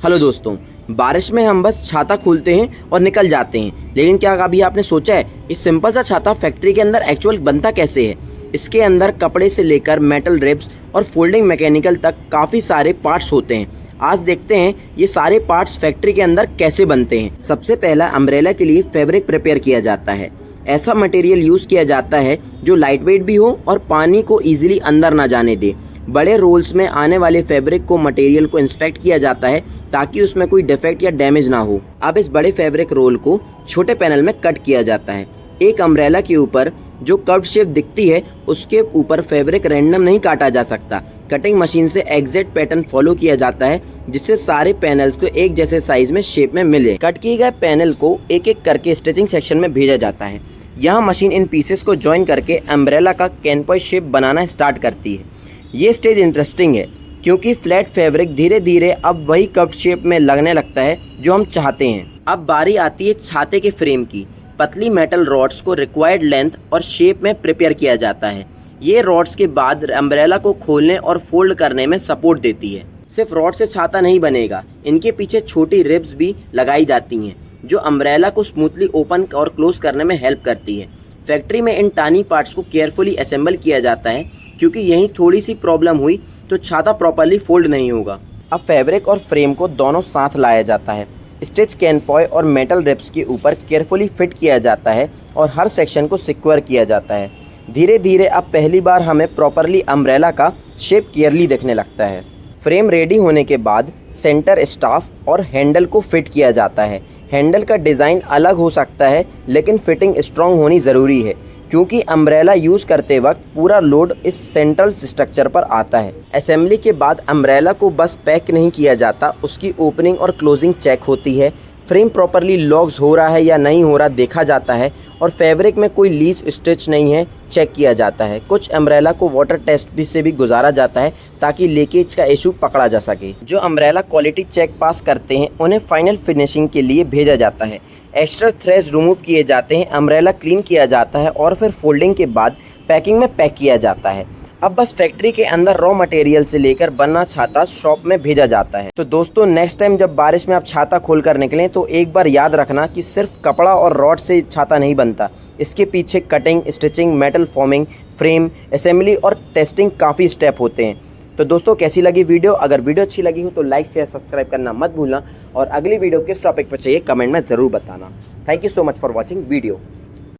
Hello दोस्तों, बारिश में हम बस छाता खोलते हैं और निकल जाते हैं, लेकिन क्या कभी आपने सोचा है इस सिंपल सा छाता फैक्ट्री के अंदर एक्चुअल बनता कैसे है। इसके अंदर कपड़े से लेकर मेटल रिब्स और फोल्डिंग मैकेनिकल तक काफ़ी सारे पार्ट्स होते हैं। आज देखते हैं ये सारे पार्ट्स फैक्ट्री के अंदर कैसे बनते हैं। सबसे पहला अम्ब्रेला के लिए फैब्रिक प्रिपेयर किया जाता है। ऐसा मटेरियल यूज़ किया जाता है जो लाइट वेट भी हो और पानी को ईजिली अंदर ना जाने दे। बड़े रोल्स में आने वाले फैब्रिक को मटेरियल को इंस्पेक्ट किया जाता है ताकि उसमें कोई डिफेक्ट या डैमेज ना हो। अब इस बड़े फैब्रिक रोल को छोटे पैनल में कट किया जाता है। एक अम्ब्रेला के ऊपर जो कर्व शेप दिखती है उसके ऊपर फैब्रिक रैंडम नहीं काटा जा सकता। कटिंग मशीन से एग्जैक्ट पैटर्न फॉलो किया जाता है जिससे सारे पैनल्स को एक जैसे साइज में शेप में मिले। कट किए गए पैनल को एक एक करके स्टिचिंग सेक्शन में भेजा जाता है। यहाँ मशीन इन पीसेस को ज्वाइन करके अम्ब्रेला का कैनपॉय शेप बनाना स्टार्ट करती है। ये स्टेज इंटरेस्टिंग है क्योंकि फ्लैट फैब्रिक धीरे धीरे अब वही कर्व शेप में लगने लगता है जो हम चाहते हैं। अब बारी आती है छाते के फ्रेम की। पतली मेटल रॉड्स को रिक्वायर्ड लेंथ और शेप में प्रिपेयर किया जाता है। ये रॉड्स के बाद अम्ब्रेला को खोलने और फोल्ड करने में सपोर्ट देती है। सिर्फ रॉड से छाता नहीं बनेगा, इनके पीछे छोटी रिब्स भी लगाई जाती हैं जो अम्ब्रेला को स्मूथली ओपन और क्लोज करने में हेल्प करती है। फैक्ट्री में इन टानी पार्ट्स को केयरफुली असेंबल किया जाता है क्योंकि यहीं थोड़ी सी प्रॉब्लम हुई तो छाता प्रॉपर्ली फोल्ड नहीं होगा। अब फैब्रिक और फ्रेम को दोनों साथ लाया जाता है। स्टिच कैनपॉय और मेटल रिब्स के ऊपर केयरफुली फिट किया जाता है और हर सेक्शन को सिक्योर किया जाता है। धीरे धीरे अब पहली बार हमें प्रॉपर्ली अम्ब्रेला का शेप क्लियरली दिखने लगता है। फ्रेम रेडी होने के बाद सेंटर स्टाफ और हैंडल को फिट किया जाता है। हैंडल का डिज़ाइन अलग हो सकता है लेकिन फिटिंग स्ट्रॉन्ग होनी ज़रूरी है क्योंकि अम्ब्रेला यूज़ करते वक्त पूरा लोड इस सेंट्रल स्ट्रक्चर पर आता है। असेंबली के बाद अम्ब्रेला को बस पैक नहीं किया जाता, उसकी ओपनिंग और क्लोजिंग चेक होती है। फ्रेम प्रॉपर्ली लॉक्स हो रहा है या नहीं हो रहा देखा जाता है और फैब्रिक में कोई लीज स्टिच नहीं है चेक किया जाता है। कुछ अम्ब्रेला को वाटर टेस्ट भी से भी गुजारा जाता है ताकि लीकेज का इशू पकड़ा जा सके। जो अम्ब्रेला क्वालिटी चेक पास करते हैं उन्हें फाइनल फिनिशिंग के लिए भेजा जाता है। एक्स्ट्रा थ्रेड्स रिमूव किए जाते हैं, अम्ब्रेला क्लीन किया जाता है और फिर फोल्डिंग के बाद पैकिंग में पैक किया जाता है। अब बस फैक्ट्री के अंदर रॉ मटेरियल से लेकर बना छाता शॉप में भेजा जाता है। तो दोस्तों, नेक्स्ट टाइम जब बारिश में आप छाता खोल कर निकलें तो एक बार याद रखना कि सिर्फ कपड़ा और रॉड से छाता नहीं बनता। इसके पीछे cutting, stitching, metal forming, frame assembly और टेस्टिंग काफ़ी स्टेप होते हैं। तो दोस्तों, कैसी लगी वीडियो? अगर वीडियो अच्छी लगी हो तो लाइक शेयर सब्सक्राइब करना मत भूलना और अगली वीडियो किस टॉपिक पर चाहिए कमेंट में ज़रूर बताना। Thank you so much for watching video.